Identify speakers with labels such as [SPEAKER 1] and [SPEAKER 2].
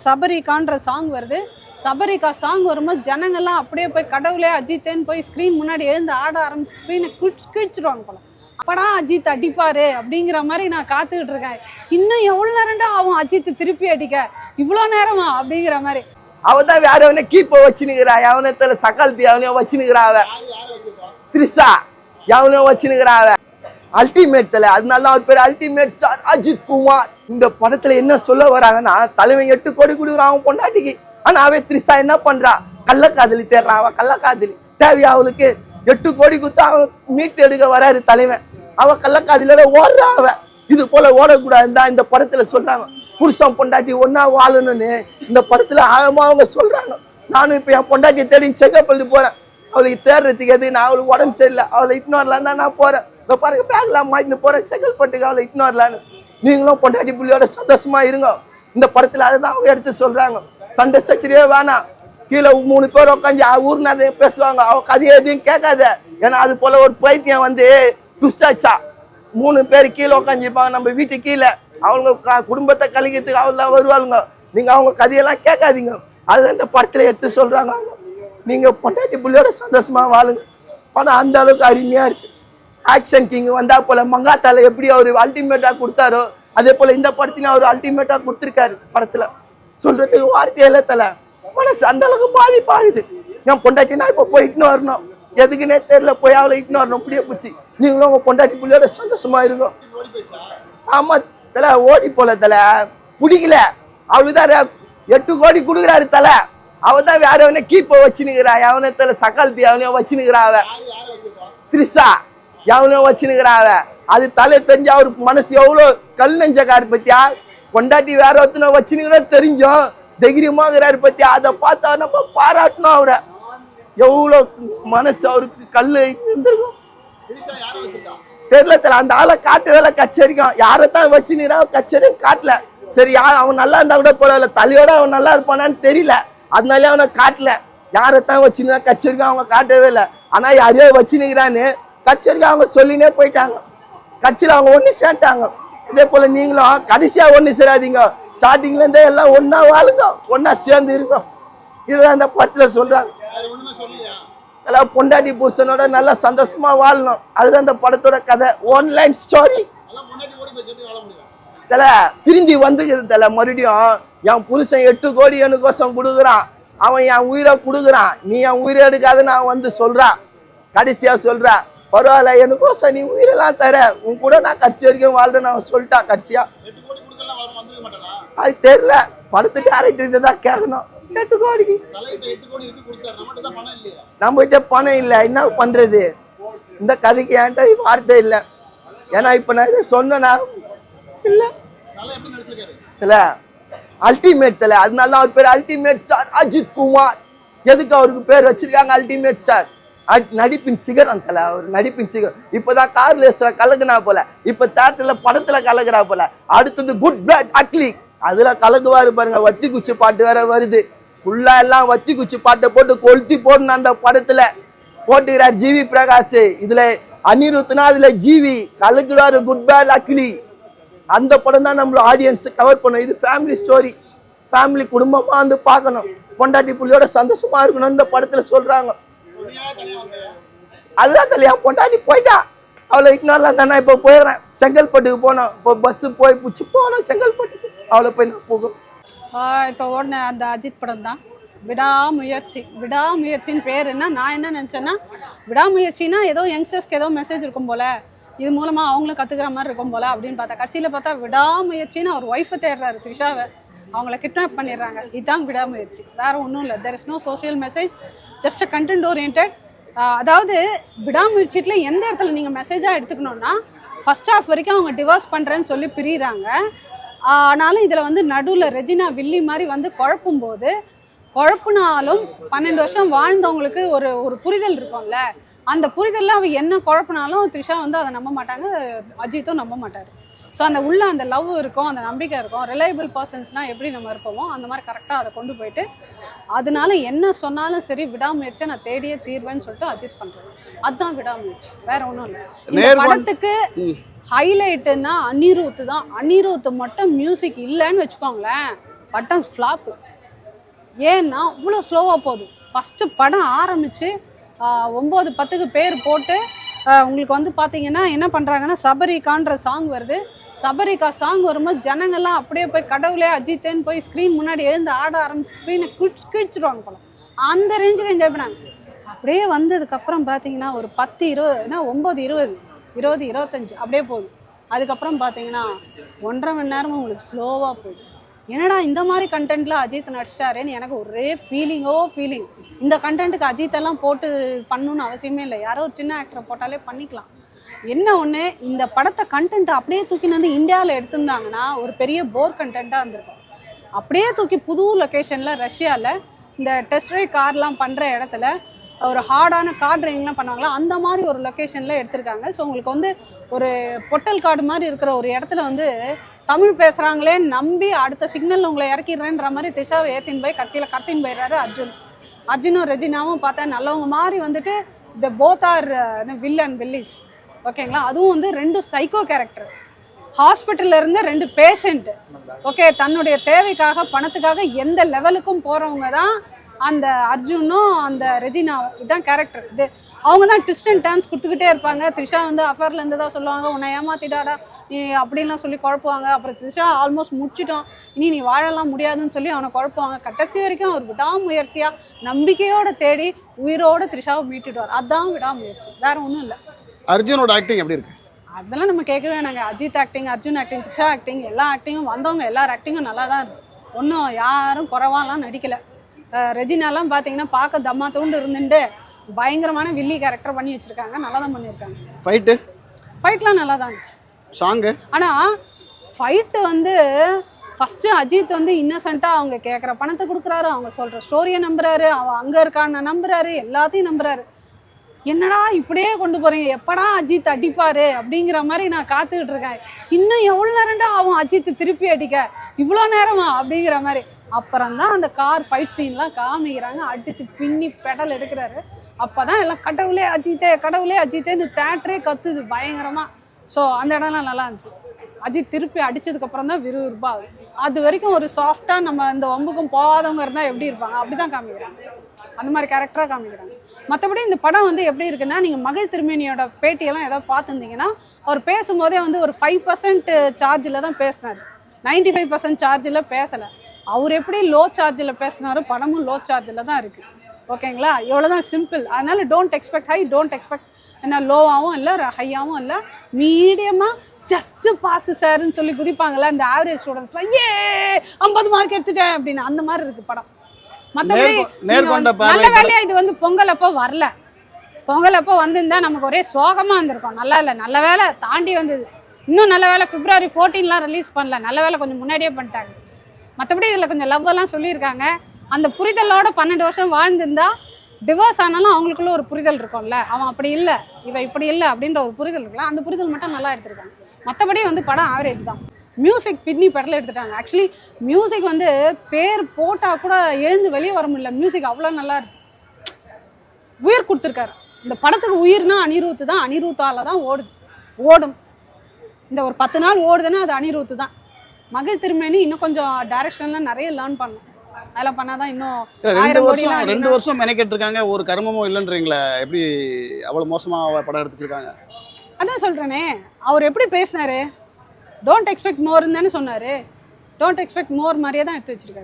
[SPEAKER 1] சபரிகான்ற song வருது. சபரிகா song வரும்போது ஜனங்கள்லாம் அப்படியே போய் கடவுளே அஜித்தேன்னு போய் ஸ்க்ரீன் முன்னாடி எழுந்து ஆட ஆரம்பிச்சு ஸ்க்ரீனை கிழிச்சிடுவாங்க போல. அப்படா அஜித் அடிப்பாரு அப்படிங்கிற மாதிரி நான் காத்துக்கிட்டு இருக்கேன். இன்னும் எவ்வளோ நேரம்டா ஆகும் அஜித் திருப்பி அடிக்க, இவ்வளோ நேரமா அப்படிங்கிற மாதிரி.
[SPEAKER 2] அவதான் வேற எவனே கீப்ப வச்சுனுக்கிறா, எவனத்துல சகால்த்தி எவனையோ வச்சுனுக்கிறாவ, த்ரிஷா எவனையோ வச்சுனுக்கிறாவ. அல்டிமேட் தலை, அதனாலதான் அவர் பேர் அல்டிமேட் ஸ்டார் அஜித் குமார். இந்த படத்துல என்ன சொல்ல வராங்கன்னா, தலைவன் 8 கோடி கொடுக்குறான் அவன் பொண்டாட்டிக்கு. ஆனா அவன் த்ரிஷா என்ன பண்றா, கள்ளக்காதலி தேடுறான். அவன் கள்ளக்காதலி தேவையா அவளுக்கு? 8 கோடி கொடுத்தா அவன் மீட்டு எடுக்க வராரு தலைவன். அவன் கள்ளக்காதலியோட ஓடுறா. அவன் இது போல ஓடக்கூடாதுன்னு இந்த படத்துல சொல்றாங்க. புருஷன் பொண்டாட்டி ஒன்னா வாழணும்னு இந்த படத்துல ஆழமா அவங்க சொல்றாங்க. நானும் இப்ப என் பொண்டாட்டியை தேடி செக்அப் பண்ணிட்டு போறேன். அவளுக்கு தேடுறதுக்கு எது, நான் அவளுக்கு உடம்பு சரியில்லை, அவளை இட்னோர்லாம் தான் நான் போறேன். இப்போ பாருங்க பேக்லாம் மாட்டின்னு போறேன் செக்கல் பட்டுக்கு அவளை இட்னோர்லான்னு. நீங்களும் பொண்டாட்டி புள்ளியோட சந்தோஷமா இருங்க. இந்த படத்துல அதுதான் அவங்க எடுத்து சொல்றாங்க. சண்டை சச்சரியே வேணாம், கீழே 3 பேர் உட்காந்து ஊர்னதை பேசுவாங்க, அவ கதையை எதையும் கேட்காத. ஏன்னா அது போல ஒரு பைத்தியம் வந்து துஷ்டாச்சா 3 பேர் கீழே உட்காந்துருப்பாங்க நம்ம வீட்டு கீழே. அவங்க குடும்பத்தை கழிக்கிறதுக்கு அவள் தான் வருவாளுங்க. நீங்க அவங்க கதையெல்லாம் கேட்காதீங்க. அதுதான் இந்த படத்துல எடுத்து சொல்றாங்க. நீங்க பொண்டாட்டி புள்ளியோட சந்தோஷமா வாழுங்க. படம் அந்த அளவுக்கு அருமையா இருக்கு. ஆக்ஷன் கிங் வந்தா போல மங்காத்தால எப்படி அவரு அல்டிமேட்டா கொடுத்தாரோ அதே போல இந்த படத்திலும் அவர் அல்டிமேட்டா கொடுத்துருக்காரு. படத்துல சொல்றதுக்கு வார்த்தையில தலை, மனசு அந்த அளவுக்கு பாதிப்பாகுது. என் பொண்டாட்டி நான் இப்ப போய் இட்டுன்னு வரணும், எதுக்குன்னே தெரியல, போய் அவளை இட்டுன்னு வரணும். அப்படியே போச்சு. நீங்களும் உங்க பொண்டாட்டி புள்ளியோட சந்தோஷமா இருங்க. ஆமா தலை, ஓடி போல தலை, பிடிக்கல. அவளுக்குதான் 8 கோடி கொடுக்குறாரு தலை. அவதான் வேற எவனே கீப்ப வச்சுனுக்கிறா, எவனத்துல சகால்த்தி எவனையோ வச்சுனுக்கிறாவ, த்ரிஷா எவனையோ வச்சுனுக்கிறாவ. அது தலை தெரிஞ்சு அவரு மனசு எவ்வளவு கல் நெஞ்சக்காரு பத்தியா. பொண்டாட்டி வேற ஒருத்தனை வச்சுனுக்கிற தெரிஞ்சோம் தைரியமாகிறாரு பத்தியா. அதை பார்த்தா நம்ம பாராட்டணும் அவரை. எவ்வளவு மனசு அவருக்கு கல்லு இருந்திருக்கும் தெரியல தலை. அந்த ஆளை காட்டவே கச்சேரிக்கும். யாரைத்தான் வச்சுனுக்கிறா கச்சேரியும் காட்டல. சரி அவன் நல்லா இருந்தா கூட போறல, தலையோட அவன் நல்லா இருப்பானான்னு தெரியல, அதனால அவனை காட்டல. யாரைத்தான் வச்சுனா கச்சேரிக்கும் அவங்க காட்டவே இல்லை. ஆனா யாரையோ வச்சுனுக்கிறான்னு கச்சேரிக்கும் அவங்க சொல்லினே போயிட்டாங்க. கட்சியில அவங்க ஒண்ணு சேர்ந்தாங்க. இதே போல நீங்களும் கடைசியா ஒண்ணு சேராதீங்க, ஸ்டார்டிங்ல இருந்தே எல்லாம் ஒன்னா வாழுங்க, ஒன்னா சேர்ந்து இருக்கும். இதுதான் அந்த படத்துல சொல்றாங்க. எல்லாம் பொண்டாட்டி புருஷனோட நல்லா சந்தோஷமா வாழணும். அதுதான் இந்த படத்தோட கதை. ஒன்லைன் ஸ்டோரி தல. திரும்பி வந்துக்குது தல. மறுபடியும் என் புருஷன் 8 கோடி எனக்கோசம் கொடுக்குறான், அவன் என் உயிரை கொடுக்குறான், நீ என் உயிரை எடுக்காதுன்னு அவன் வந்து சொல்றான். கடைசியா சொல்றா, பரவாயில்ல எனக்கோசம் நீ உயிரெல்லாம் தர, உன் கூட நான் கடைசி வரைக்கும் வாழ்றேன்னு அவன் சொல்லிட்டான். கடைசியா அது தெரியல, படத்து டேரக்டர் தான் கேட்கணும். 8 கோடிக்கு நம்ம கிட்ட பணம் இல்லை, என்ன பண்றது? இந்த கதைக்கு என்கிட்ட வார்த்தை இல்லை. ஏன்னா இப்ப நான் இதை சொன்னா இல்ல இல்ல அல்டிமேட் தலை, அதனாலதான் அவர் பேர் அல்டிமேட் ஸ்டார் அஜித் குமார். எதுக்கு அவருக்கு பேர் வச்சிருக்காங்க அல்டிமேட் ஸ்டார்? நடிப்பின் சிகரம் தலை, அவர் நடிப்பின் சிகரம். இப்பதான் கார் ரேஸ்ல கலக்குனா போல, இப்ப தியேட்டர்ல படத்துல கலக்குறா போல. அடுத்தது குட் பேட் அக்லி, அதுல கலக்குவாரு பாருங்க. வத்தி குச்சி பாட்டு வேற வருது. ஃபுல்லா எல்லாம் வத்தி குச்சி பாட்டை போட்டு கொளுத்தி போடணும் அந்த படத்துல போட்டுக்கிறார் ஜிவி பிரகாஷ். இதுல அனிருத்னா அதுல ஜிவி கலக்குறாரு. குட் பேட் அக்லி அந்த படம் தான் நம்மள ஆடியன்ஸ் கவர் பண்ணும். இது ஃபேமிலி ஸ்டோரி, ஃபேமிலி குடும்பமா வந்து பார்க்கணும், பொண்டாட்டி புள்ளியோட சந்தோஷமா இருக்கணும் இந்த படத்துல சொல்றாங்க. அதுதான் தலையா பொண்டாட்டி போயிட்டா, அவளை இட்னார்லாம் தானே. இப்போ போயிடுறேன் செங்கல்பட்டுக்கு போனோம், இப்போ பஸ் போய் பிடிச்சி போனோம் செங்கல்பட்டுக்கு, அவளை போய் நான் போகும்.
[SPEAKER 1] இப்போ ஓடின அந்த அஜித் படம் தான் விடாமுயற்சி. விடாமுயற்சின்னு பேர் என்ன, நான் என்ன நினச்சேன்னா விடாமுயற்சினா ஏதோ யங்ஸ்டர்ஸ்க்கு ஏதோ மெசேஜ் இருக்கும் போல, இது மூலமாக அவங்களும் கற்றுக்கிற மாதிரி இருக்கும் போல அப்படின்னு பார்த்தா, கடைசியில் பார்த்தா விடாமுயற்சின்னு அவர் ஒய்ஃபை தேடுறாரு த்ரிஷாவை, அவங்கள கிட்னாப் பண்ணிடுறாங்க. இதுதான் விடாமுயற்சி, வேற ஒன்றும் இல்லை. There is no social message, just a content orient. அதாவது விடாமுயற்சியில் எந்த இடத்துல நீங்கள் மெசேஜாக எடுத்துக்கணுன்னா, ஃபர்ஸ்ட் ஹாஃப் வரைக்கும் அவங்க டிவோர்ஸ் பண்ணுறேன்னு சொல்லி பிரிகிறாங்க. ஆனாலும் இதில் வந்து நடுவில் ரெஜினா வில்லி மாதிரி வந்து குழப்புனாலும் 12 வருஷம் வாழ்ந்தவங்களுக்கு ஒரு புரிதல் இருக்கும்ல, அந்த புரிதலில் அவன் என்ன குழப்பினாலும் த்ரிஷா வந்து அதை நம்ப மாட்டாங்க, அஜித்தும் நம்ப மாட்டார். ஸோ அந்த உள்ள அந்த லவ் இருக்கும், அந்த நம்பிக்கை இருக்கும். ரிலையபிள் பர்சன்ஸ்னால் எப்படி நம்ம இருப்போமோ அந்த மாதிரி கரெக்டாக அதை கொண்டு போயிட்டு, அதனால என்ன சொன்னாலும் சரி விடாமுயற்சியை நான் தேடியே தீர்வேன்னு சொல்லிட்டு அஜித் பண்ணுறேன். அதுதான் விடாமுயற்சி, வேற ஒன்றும் இல்லை. இந்த படத்துக்கு ஹைலைட்டுன்னா அனிருத் தான். அனிருத் மட்டும் மியூசிக் இல்லைன்னு வச்சுக்கோங்களேன், பட்டம் ஃப்ளாப்பு. ஏன்னா அவ்வளோ ஸ்லோவாக போகுது. ஃபஸ்ட்டு படம் ஆரம்பித்து 9:10க்கு பேர் போட்டு உங்களுக்கு வந்து பார்த்தீங்கன்னா என்ன பண்ணுறாங்கன்னா சபரிகான்ற சாங் வருது. சபரிகா சாங் வரும்போது ஜனங்கள்லாம் அப்படியே போய் கடவுளே அஜித்தேன்னு போய் ஸ்க்ரீன் முன்னாடி எழுந்து ஆட ஆரம்பிச்சு ஸ்க்ரீனை கிழிச்சிடுவாங்க போல. அந்த ரேஞ்சுக்கு என்ஜாய் பண்ணாங்க. அப்படியே வந்ததுக்கப்புறம் பார்த்தீங்கன்னா ஒரு 10-20 ஏன்னா 9:20 20-25 அப்படியே போகுது. அதுக்கப்புறம் பார்த்தீங்கன்னா 1.5 மணி நேரமும் உங்களுக்கு ஸ்லோவாக போகுது. என்னடா இந்த மாதிரி கண்டென்ட்டில் அஜித் நடிச்சிட்டாரேன்னு எனக்கு ஒரே ஃபீலிங். இந்த கண்டென்ட்டுக்கு அஜித்தெல்லாம் போட்டு பண்ணணுன்னு அவசியமே இல்லை. யாரோ ஒரு சின்ன ஆக்டரை போட்டாலே பண்ணிக்கலாம். என்ன ஒன்று, இந்த படத்தை கண்டென்ட்டை அப்படியே தூக்கின்னு வந்து இந்தியாவில் எடுத்திருந்தாங்கன்னா ஒரு பெரிய போர் கண்டென்ட்டாக இருந்திருக்கும். அப்படியே தூக்கி புது லொக்கேஷனில் ரஷ்யாவில் இந்த டெஸ்ட் ட்ரைவ் கார்லாம் பண்ணுற இடத்துல ஒரு ஹார்டான கார் டிரைவிங்லாம் பண்ணுவாங்களா அந்த மாதிரி ஒரு லொக்கேஷனில் எடுத்திருக்காங்க. ஸோ உங்களுக்கு வந்து ஒரு பொட்டல் காடு மாதிரி இருக்கிற ஒரு இடத்துல வந்து தமிழ் பேசுகிறாங்களே நம்பி அடுத்த சிக்னலில் உங்களை இறக்கிடுறேன்ற மாதிரி திஷாவை ஏற்றின்னு போய் கடைசியில் கடத்தின்னு போயிடுறாரு அர்ஜுனும் ரெஜினாவும் பார்த்தா நல்லவங்க மாதிரி வந்துட்டு த போத் ஆர் வில்லிஸ். ஓகேங்களா? அதுவும் வந்து 2 சைக்கோ கேரக்டர். ஹாஸ்பிட்டலில் இருந்து 2 பேஷண்ட்டு. ஓகே, தன்னுடைய தேவைக்காக பணத்துக்காக எந்த லெவலுக்கும் போகிறவங்க தான் அந்த அர்ஜுனும் அந்த ரெஜினாவும். இதுதான் கேரக்டர். இது அவங்க தான் ட்விஸ்ட் அண்ட் டர்ன்ஸ் கொடுத்துக்கிட்டே இருப்பாங்க. த்ரிஷா வந்து அஃபேர்லேருந்து தான் சொல்லுவாங்க, உன்னை ஏமாத்திட்டாடா நீ அப்படின்லாம் சொல்லி குழப்புவாங்க. அப்புறம் த்ரிஷா ஆல்மோஸ்ட் முடிச்சிட்டோம், இனி நீ வாழலாம் முடியாதுன்னு சொல்லி அவனை குழப்புவாங்க. கடைசி வரைக்கும் அவர் விடாமுயற்சியாக நம்பிக்கையோடு தேடி உயிரோடு த்ரிஷாவை மீட்டுடுவார். அதுதான் விடாமுயற்சி, வேற ஒன்றும் இல்லை.
[SPEAKER 3] அர்ஜுனோட ஆக்டிங் எப்படி இருக்கு?
[SPEAKER 1] அதெல்லாம் நம்ம கேட்கவே வேணாங்க. Ajith acting, Arjun acting, Trisha acting, எல்லா ஆக்டிங்கும் வந்தவங்க எல்லார் ஆக்டிங்கும் நல்லா தான் இருக்கு. ஒன்றும் யாரும் குறைவாலாம் நடிக்கலை. ரெஜினாலாம் பார்த்தீங்கன்னா பார்க்க தம்மா தூண்டு இருந்துட்டு பயங்கரமான வில்லி கேரக்டர் பண்ணி வச்சுருக்காங்க. நல்லா தான் பண்ணியிருக்காங்க. ஃபைட்லாம் நல்லா தான் இருந்துச்சு.
[SPEAKER 3] சாங்கு
[SPEAKER 1] ஆனால் ஃபைட்டு வந்து ஃபஸ்ட்டு அஜித் வந்து இன்னசென்ட்டாக அவங்க கேட்குற பணத்தை கொடுக்குறாரு, அவங்க சொல்கிற ஸ்டோரியை நம்புறாரு, அவன் அங்கே இருக்கான்னு நம்புறாரு, எல்லாத்தையும் நம்புறாரு. என்னடா இப்படியே கொண்டு போகிறீங்க, எப்படா அஜித் அடிப்பார் அப்படிங்கிற மாதிரி நான் காத்துக்கிட்டு இருக்கேன். இன்னும் எவ்வளோ நேரம்டா ஆகும் அஜித் திருப்பி அடிக்க, இவ்வளோ நேரமா அப்படிங்கிற மாதிரி. அப்புறம் தான் அந்த கார் ஃபைட் சீன்லாம் காமிக்கிறாங்க. அடித்து பின்னி பெடல் எடுக்கிறாரு. அப்போ தான் எல்லாம் கடவுளே அஜித்தே இந்த தேட்டரே கத்துது பயங்கரமாக. ஸோ அந்த இடம்லாம் நல்லா இருந்துச்சு. அஜித் திருப்பி அடித்ததுக்கப்புறம் தான் விறுவிறுப்பாகுது. அது வரைக்கும் ஒரு சாஃப்டாக நம்ம இந்த வம்புக்கும் போகாதவங்க இருந்தால் எப்படி இருப்பாங்க அப்படி தான் காமிக்கிறாங்க. அந்த மாதிரி கேரக்டராக காமிக்கிறாங்க. மற்றபடி இந்த படம் வந்து எப்படி இருக்குன்னா, நீங்கள் மகிழ் திருமேனியோட பேட்டியெல்லாம் ஏதாவது பார்த்துருந்தீங்கன்னா அவர் பேசும்போதே வந்து ஒரு 5% சார்ஜில் தான் பேசினார். 95% சார்ஜில் பேசலை. அவர் எப்படி லோ சார்ஜில் பேசினாரோ படமும் லோ சார்ஜில் தான் இருக்குது. ஓகேங்களா? இவ்வளோதான் சிம்பிள். அதனால் don't expect high, don't expect என்ன லோவாகவும் இல்லை ஹையாகவும் இல்லை, மீடியமாக ஜஸ்ட்டு பாஸு சார்ன்னு சொல்லி குதிப்பாங்கள்ல இந்த ஆவரேஜ் ஸ்டூடெண்ட்ஸ்லாம், 50 மார்க் எடுத்துட்டேன் அப்படின்னு அந்த மாதிரி இருக்குது படம். மற்றபடி நல்ல வேலையாக இது வந்து பொங்கல் அப்போ வரல. பொங்கல் அப்போ வந்திருந்தா நமக்கு ஒரே சோகமாக இருந்திருக்கும். நல்லா இல்லை, நல்ல வேலை தாண்டி வந்தது. இன்னும் நல்ல வேலை February 14 ரிலீஸ் பண்ணல, நல்ல வேலை கொஞ்சம் முன்னாடியே பண்ணிட்டாங்க. மற்றபடி இதில் கொஞ்சம் லவ்வெல்லாம் சொல்லியிருக்காங்க. அந்த புரிதலோட 12 வருஷம் வாழ்ந்திருந்தா டிவோர்ஸ் ஆனாலும் அவங்களுக்குள்ள ஒரு புரிதல் இருக்கும்ல, அவன் அப்படி இல்லை இவ இப்படி இல்லை அப்படின்ற ஒரு புரிதல் இருக்குல்ல, அந்த புரிதல் மட்டும் நல்லா எடுத்திருக்காங்க. மற்றபடி வந்து படம் ஆவரேஜ் தான். மியூசிக் பின்னி பெடல் எடுத்துட்டாங்க. ஆக்சுவலி மியூசிக் வந்து பேர் போட்டால் கூட எழுந்து வெளியே வர முடியல. மியூசிக் அவ்வளோ நல்லா இருக்கு, உயிர் கொடுத்துருக்காரு. இந்த படத்துக்கு உயிர்னா அனிருத் தான். அனிருத்தால தான் ஓடும். இந்த ஒரு 10 நாள் ஓடுதுன்னா அது அனிருத் தான். மகிழ் திருமேனி இன்னும் கொஞ்சம் டைரக்ஷன்லாம் நிறைய லேர்ன் பண்ணணும். அதெல்லாம் பண்ணாதான் இன்னும்
[SPEAKER 3] 2 வருஷம் மெனக்கெட்டு இருக்காங்க. ஒரு கர்மமும் இல்லைன்றீங்களே, எப்படி அவ்வளோ மோசமாக படம் எடுத்துருக்காங்க?
[SPEAKER 1] அதான் சொல்கிறேனே, அவர் எப்படி பேசினாரு, டோன்ட் எக்ஸ்பெக்ட் மோர்ன்னு தானே சொன்னார். டோன்ட் எக்ஸ்பெக்ட் மோர் மாதிரியே தான் எடுத்து வச்சிருக்காரு.